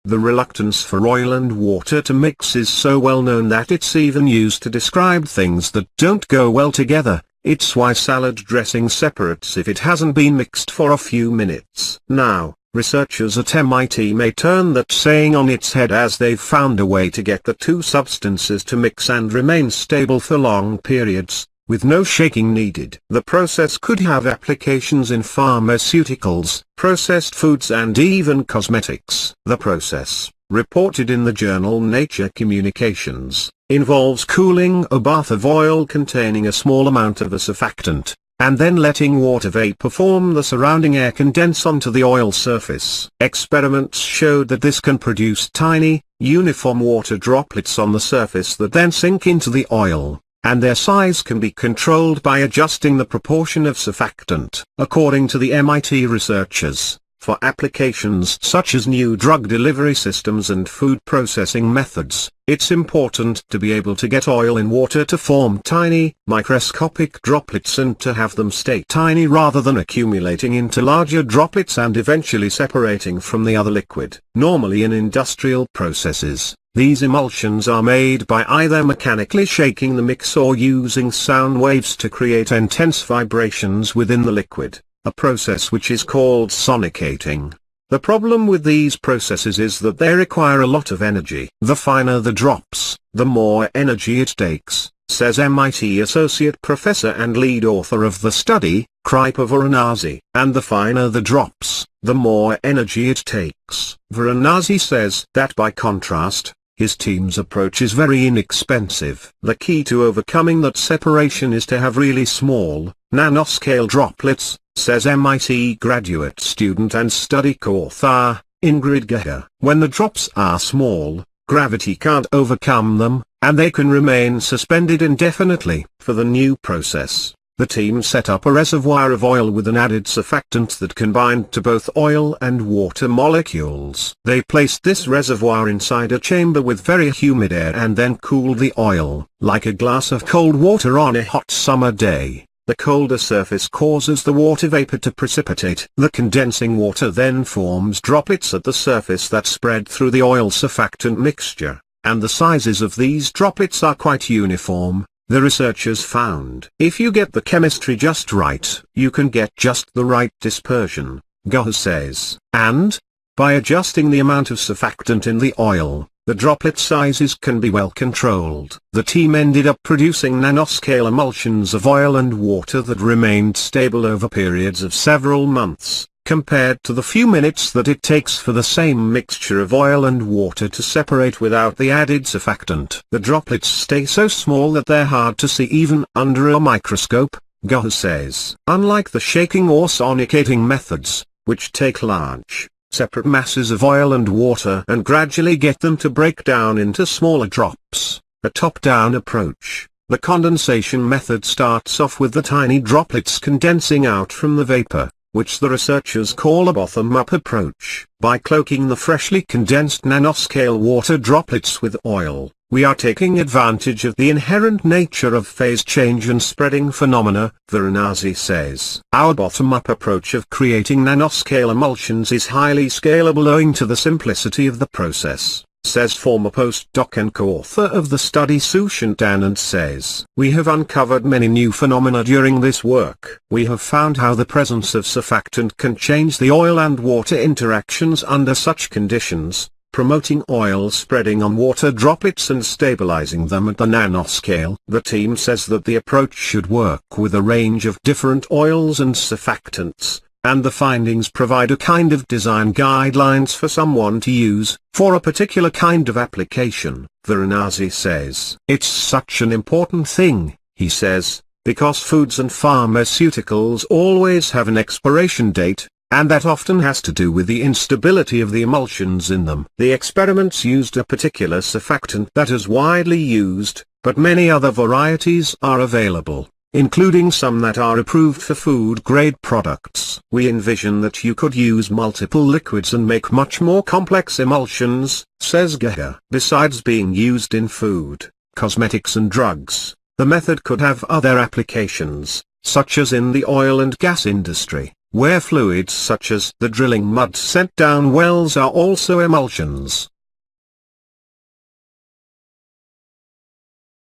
The reluctance for oil and water to mix is so well known that it's even used to describe things that don't go well together. It's why salad dressing separates if it hasn't been mixed for a few minutes. Now, researchers at MIT may turn that saying on its head, as they've found a way to get the two substances to mix and remain stable for long periods, with no shaking needed. The process could have applications in pharmaceuticals, processed foods and even cosmetics. The process, reported in the journal Nature Communications, involves cooling a bath of oil containing a small amount of a surfactant, and then letting water vapor form the surrounding air condense onto the oil surface. Experiments showed that this can produce tiny, uniform water droplets on the surface that then sink into the oil, and their size can be controlled by adjusting the proportion of surfactant. According to the MIT researchers, for applications such as new drug delivery systems and food processing methods, it's important to be able to get oil in water to form tiny, microscopic droplets and to have them stay tiny rather than accumulating into larger droplets and eventually separating from the other liquid. Normally in industrial processes, these emulsions are made by either mechanically shaking the mix or using sound waves to create intense vibrations within the liquid, a process which is called sonicating. The problem with these processes is that they require a lot of energy. The finer the drops, the more energy it takes, says MIT associate professor and lead author of the study, Kripa Varanasi. And the finer the drops, the more energy it takes. Varanasi says that by contrast, his team's approach is very inexpensive. The key to overcoming that separation is to have really small, nanoscale droplets, says MIT graduate student and study co-author, Ingrid Geher. When the drops are small, gravity can't overcome them, and they can remain suspended indefinitely. For the new process, the team set up a reservoir of oil with an added surfactant that can bind to both oil and water molecules. They placed this reservoir inside a chamber with very humid air and then cooled the oil. Like a glass of cold water on a hot summer day, the colder surface causes the water vapor to precipitate. The condensing water then forms droplets at the surface that spread through the oil surfactant mixture, and the sizes of these droplets are quite uniform, the researchers found. If you get the chemistry just right, you can get just the right dispersion, Geher says. And, by adjusting the amount of surfactant in the oil, the droplet sizes can be well controlled. The team ended up producing nanoscale emulsions of oil and water that remained stable over periods of several months, compared to the few minutes that it takes for the same mixture of oil and water to separate without the added surfactant. The droplets stay so small that they're hard to see even under a microscope, Geher says. Unlike the shaking or sonicating methods, which take large, separate masses of oil and water and gradually get them to break down into smaller drops, a top-down approach, the condensation method starts off with the tiny droplets condensing out from the vapor, which the researchers call a bottom-up approach. By cloaking the freshly condensed nanoscale water droplets with oil, we are taking advantage of the inherent nature of phase change and spreading phenomena, Varanasi says. Our bottom-up approach of creating nanoscale emulsions is highly scalable owing to the simplicity of the process, says former postdoc and co-author of the study Sushant Anand says. We have uncovered many new phenomena during this work. We have found how the presence of surfactant can change the oil and water interactions under such conditions, promoting oil spreading on water droplets and stabilizing them at the nanoscale. The team says that the approach should work with a range of different oils and surfactants, and the findings provide a kind of design guidelines for someone to use, for a particular kind of application, Varanasi says. It's such an important thing, he says, because foods and pharmaceuticals always have an expiration date, and that often has to do with the instability of the emulsions in them. The experiments used a particular surfactant that is widely used, but many other varieties are available, including some that are approved for food-grade products. We envision that you could use multiple liquids and make much more complex emulsions, says Geher. Besides being used in food, cosmetics and drugs, the method could have other applications, such as in the oil and gas industry. where fluids such as the drilling mud sent down wells are also emulsions.